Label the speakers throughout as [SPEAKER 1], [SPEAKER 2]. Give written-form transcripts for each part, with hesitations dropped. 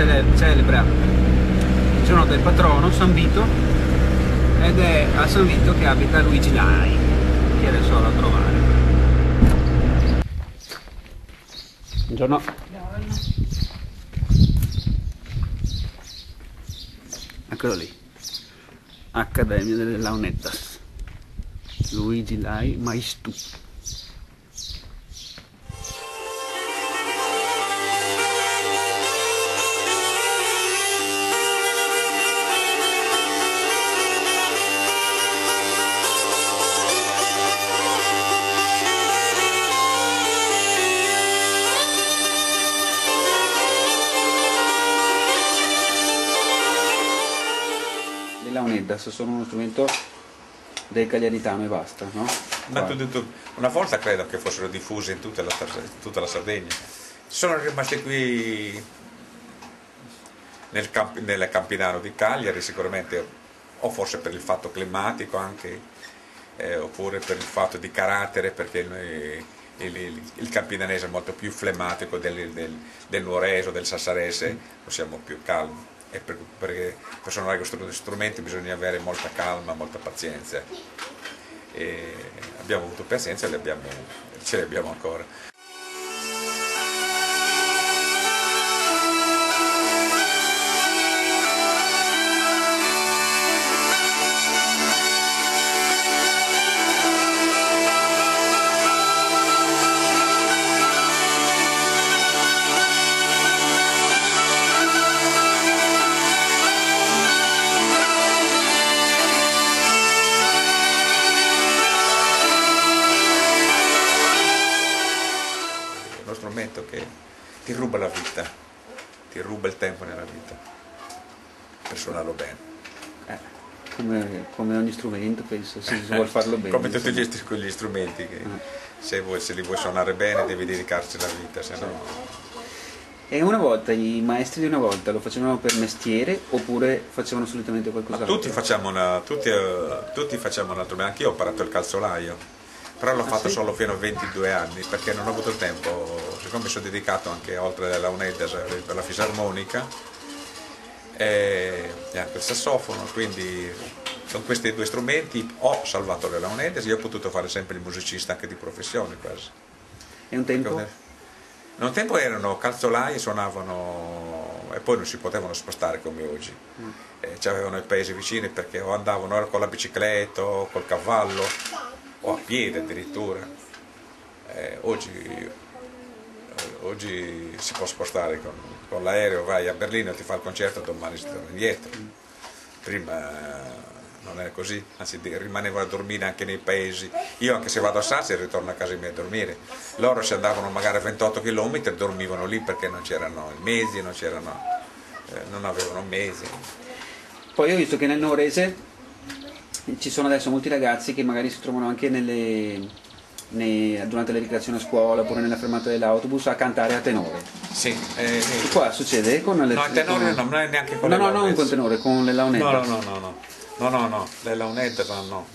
[SPEAKER 1] celebra il giorno del patrono, San Vito, ed è a San Vito che abita Luigi Lai, che adesso vado a trovare. Buongiorno. Eccolo lì, Accademia delle Launeddas, Luigi Lai Maistù. Le Launeddas sono uno strumento del cagliaritano e basta, no?
[SPEAKER 2] Una volta credo che fossero diffuse in tutta la Sardegna. Sono rimasti qui nel Campinano di Cagliari sicuramente, o forse per il fatto climatico anche, oppure per il fatto di carattere, perché il campinanese è molto più flemmatico del nuorese o del sassarese, noi siamo più calmi. E perché per suonare questi strumenti bisogna avere molta calma, molta pazienza, e abbiamo avuto pazienza e ce le abbiamo ancora. Uno strumento che ti ruba la vita, ti ruba il tempo nella vita per suonarlo bene.
[SPEAKER 1] Come ogni strumento, penso, se si vuole farlo bene.
[SPEAKER 2] Come tutti gli strumenti, che se li vuoi suonare bene devi dedicarci la vita, se no...
[SPEAKER 1] E una volta, i maestri di una volta lo facevano per mestiere oppure facevano solitamente qualcos'altro?
[SPEAKER 2] Tutti facciamo un altro, anche io ho imparato il calzolaio, però l'ho fatto
[SPEAKER 1] sì?
[SPEAKER 2] solo fino a 22 anni perché non ho avuto tempo, siccome mi sono dedicato anche oltre alla Launeddas per la fisarmonica e anche il sassofono, quindi con questi due strumenti ho salvato le Launeddas e ho potuto fare sempre il musicista anche di professione quasi.
[SPEAKER 1] E un tempo?
[SPEAKER 2] Un tempo erano calzolai, suonavano e poi non si potevano spostare come oggi. C'avevano i paesi vicini perché o andavano con la bicicletta o col cavallo o a piedi addirittura. Oggi si può spostare con l'aereo, vai a Berlino, ti fa il concerto, domani si torna indietro. Prima non era così, anzi rimanevano a dormire anche nei paesi. Io anche se vado a Sassi ritorno a casa mia a dormire. Loro se andavano magari a 28 km dormivano lì perché non c'erano i mezzi, non avevano mezzi.
[SPEAKER 1] Poi ho visto che nel nuorese ci sono adesso molti ragazzi che magari si trovano anche durante le ricreazioni a scuola oppure nella fermata dell'autobus a cantare a tenore.
[SPEAKER 2] Sì.
[SPEAKER 1] Qua succede con le...
[SPEAKER 2] No, il tenore non è neanche con
[SPEAKER 1] le
[SPEAKER 2] le
[SPEAKER 1] Launeddas. Non con tenore, con le Launeddas.
[SPEAKER 2] No, le Launeddas no.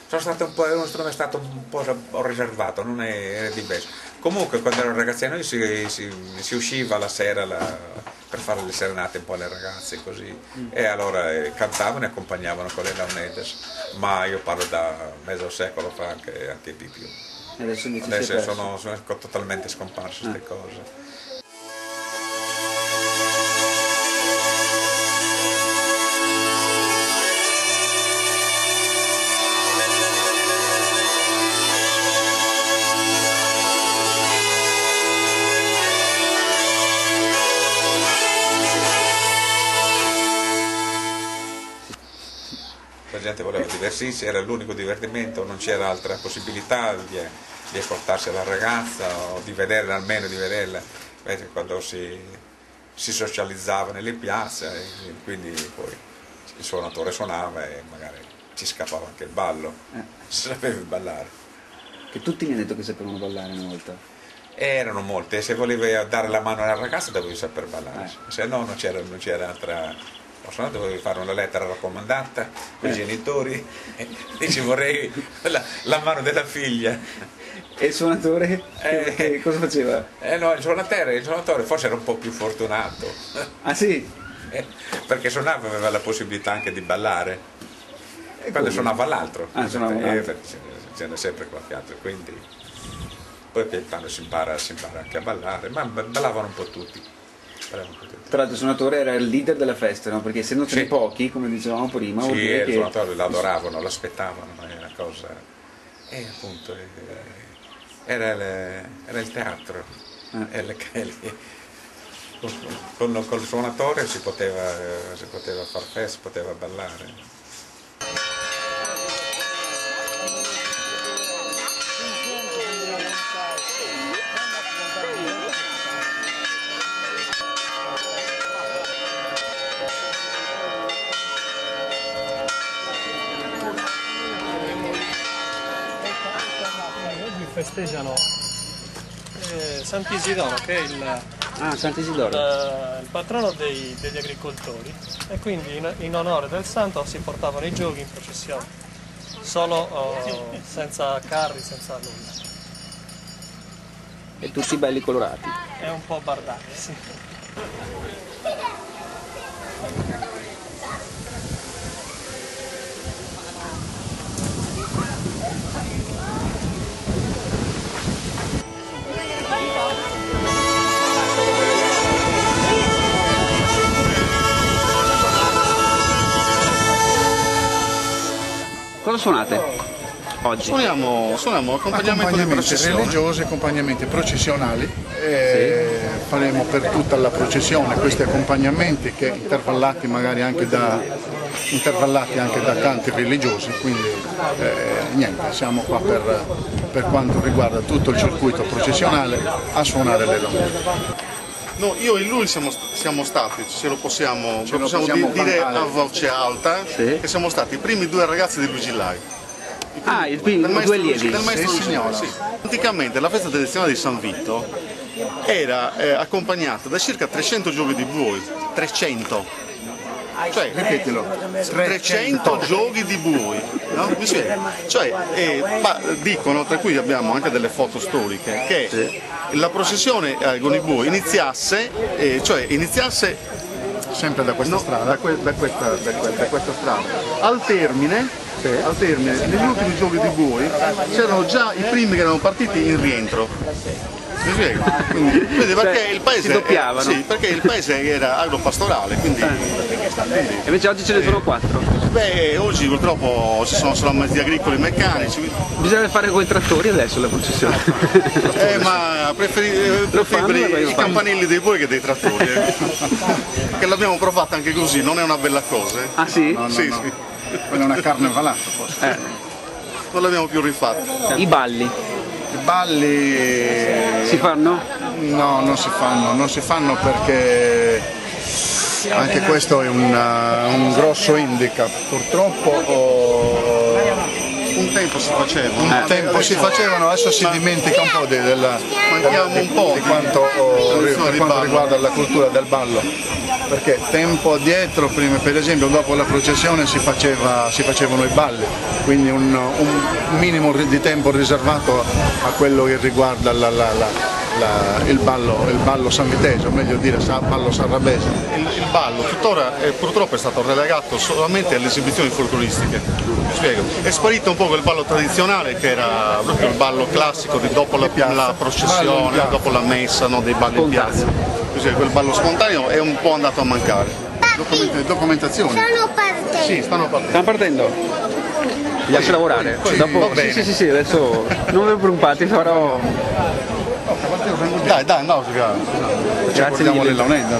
[SPEAKER 2] Sono stato un po', uno strumento stato un po' riservato, non è diverso. Comunque quando ero ragazzino si usciva la sera per fare le serenate un po' alle ragazze così, e allora cantavano e accompagnavano con le Launeddas, ma io parlo da mezzo secolo fa, anche di più. Adesso sono totalmente scomparse queste cose. La gente voleva divertirsi, era l'unico divertimento, non c'era altra possibilità di portarsi la ragazza o di vederla, almeno di vederla. Invece quando si socializzava nelle piazze, e quindi poi il suonatore suonava e magari ci scappava anche il ballo, si sapeva ballare.
[SPEAKER 1] Che tutti mi hanno detto che sapevano ballare una volta.
[SPEAKER 2] Erano molte, se volevi dare la mano alla ragazza dovevi saper ballare, se no non c'era altra... Dovevi fare una lettera raccomandata ai genitori, dici vorrei la mano della figlia.
[SPEAKER 1] E il suonatore cosa faceva?
[SPEAKER 2] No, il suonatore forse era un po' più fortunato.
[SPEAKER 1] Ah sì?
[SPEAKER 2] Perché suonava, aveva la possibilità anche di ballare.
[SPEAKER 1] E
[SPEAKER 2] quando
[SPEAKER 1] come?
[SPEAKER 2] suonava l'altro.
[SPEAKER 1] Suonava l'altro.
[SPEAKER 2] Perché ce n'è sempre qualche altro, quindi poi pian piano si impara anche a ballare, ma ballavano un po' tutti.
[SPEAKER 1] Tra l'altro il suonatore era il leader della festa, no? Perché essendocene
[SPEAKER 2] Sì.
[SPEAKER 1] pochi, come dicevamo prima, vuol
[SPEAKER 2] Sì,
[SPEAKER 1] dire
[SPEAKER 2] il
[SPEAKER 1] che
[SPEAKER 2] suonatore l'aspettavano, ma è una cosa. E appunto era il teatro. Con il suonatore si poteva far festa, si poteva ballare.
[SPEAKER 3] Oggi festeggiano Sant'Isidoro, che è
[SPEAKER 1] Sant'Isidoro.
[SPEAKER 3] il patrono degli agricoltori, e quindi in onore del santo si portavano i giochi in processione, solo senza carri, senza nulla.
[SPEAKER 1] E tutti belli colorati.
[SPEAKER 3] È un po' bardati, sì.
[SPEAKER 1] Cosa suonate oggi?
[SPEAKER 4] Suoniamo accompagnamenti religiosi, accompagnamenti processionali. Faremo per tutta la processione questi accompagnamenti che intervallati anche da canti religiosi, quindi niente, siamo qua per quanto riguarda tutto il circuito processionale a suonare le longhe. No, io e lui siamo stati, ce lo possiamo dire a voce alta,
[SPEAKER 1] sì,
[SPEAKER 4] che siamo stati i primi due ragazzi di Vigilai.
[SPEAKER 1] I due allievi?
[SPEAKER 4] Del maestro
[SPEAKER 1] Sì,
[SPEAKER 4] Vigilai, sì. Anticamente la festa tradizionale di San Vito era accompagnata da circa 300 giochi di buoi, 300. Cioè,
[SPEAKER 1] ripetilo,
[SPEAKER 4] 300 giochi di buoi, no? Mi spiego? Cioè, dicono, tra cui abbiamo anche delle foto storiche, che la processione con i buoi iniziasse
[SPEAKER 1] sempre da questa strada.
[SPEAKER 4] da questa strada. Al termine, degli ultimi giochi di buoi, c'erano già i primi che erano partiti in rientro. Mi spiego? Quindi, perché il paese
[SPEAKER 1] si doppiavano.
[SPEAKER 4] Sì, perché il paese era agropastorale, quindi.
[SPEAKER 1] E invece oggi ce ne sono 4.
[SPEAKER 4] Beh, oggi purtroppo ci sono solo mezzi agricoli meccanici.
[SPEAKER 1] Bisogna fare con i trattori adesso la processione.
[SPEAKER 4] Ma preferibile i campanelli dei buoi che dei trattori. Che l'abbiamo provata anche così, non è una bella cosa.
[SPEAKER 1] Ah sì?
[SPEAKER 4] No, sì.
[SPEAKER 5] Quella è una carne valata forse.
[SPEAKER 4] Non l'abbiamo più rifatta.
[SPEAKER 1] I balli
[SPEAKER 5] I balli
[SPEAKER 1] si fanno?
[SPEAKER 4] No, non si fanno perché anche questo è un grosso handicap. Purtroppo un tempo si facevano, adesso si dimentica un po' di quanto riguarda la cultura del ballo, perché tempo addietro, prima, per esempio dopo la processione si facevano i balli, quindi un minimo di tempo riservato a quello che riguarda il ballo sanvitese, o meglio dire ballo sarrabese. Il ballo tuttora purtroppo è stato relegato solamente alle esibizioni folcloristiche. Mi spiego, è sparito un po' quel ballo tradizionale che era proprio il ballo classico di dopo la processione, dopo la messa, no, dei balli in piazza. Quel ballo spontaneo è un po' andato a mancare. Documentazione.
[SPEAKER 6] Stanno partendo.
[SPEAKER 4] Sì, stanno partendo.
[SPEAKER 1] Stanno partendo? Mi lascio lavorare. Dopo, sì, adesso non vi preoccupate, farò.
[SPEAKER 4] Dai, no,
[SPEAKER 1] Grazie mille.
[SPEAKER 4] la unenda.